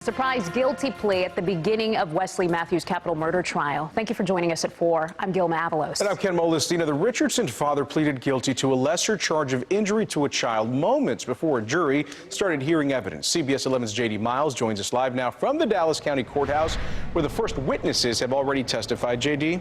Surprise guilty plea at the beginning of Wesley Mathews' capital murder trial. Thank you for joining us at 4. I'm Gil Mavalos. And I'm Ken Molestina. The Richardson father pleaded guilty to a lesser charge of injury to a child moments before a jury started hearing evidence. CBS 11's J.D. Miles joins us live now from the Dallas County Courthouse, where the first witnesses have already testified. J.D.?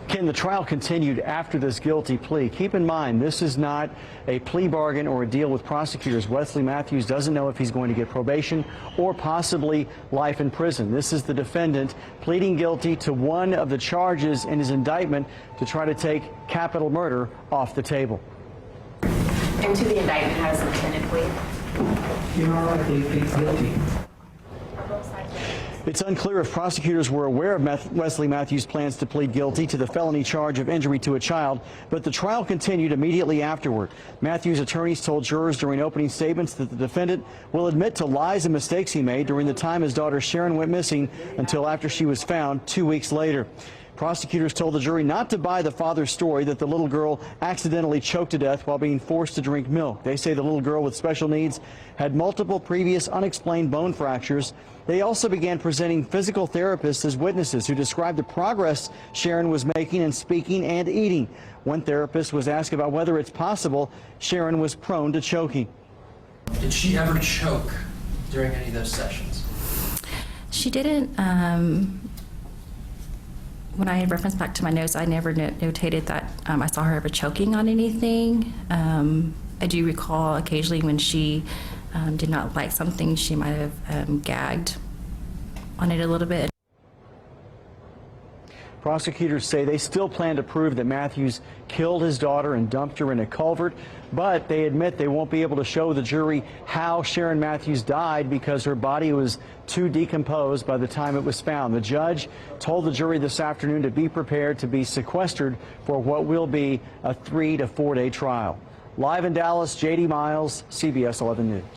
Ken, the trial continued after this guilty plea. Keep in mind, this is not a plea bargain or a deal with prosecutors. Wesley Mathews doesn't know if he's going to get probation or possibly life in prison. This is the defendant pleading guilty to one of the charges in his indictment to try to take capital murder off the table. And to the indictment, how does the defendant plead? Your Honor, I believe pleads guilty. It's unclear if prosecutors were aware of Wesley Mathews' plans to plead guilty to the felony charge of injury to a child, but the trial continued immediately afterward. Mathews' attorneys told jurors during opening statements that the defendant will admit to lies and mistakes he made during the time his daughter Sharon went missing until after she was found 2 weeks later. Prosecutors told the jury not to buy the father's story that the little girl accidentally choked to death while being forced to drink milk. They say the little girl with special needs had multiple previous unexplained bone fractures. They also began presenting physical therapists as witnesses who described the progress Sharon was making in speaking and eating. One therapist was asked about whether it's possible Sharon was prone to choking. Did she ever choke during any of those sessions? She didn't. When I referenced back to my notes, I never notated that I saw her ever choking on anything. I do recall occasionally when she did not like something, she might have gagged on it a little bit. Prosecutors say they still plan to prove that Mathews killed his daughter and dumped her in a culvert, but they admit they won't be able to show the jury how Sharon Mathews died because her body was too decomposed by the time it was found. The judge told the jury this afternoon to be prepared to be sequestered for what will be a 3 to 4 day trial. Live in Dallas, J.D. Miles, CBS 11 News.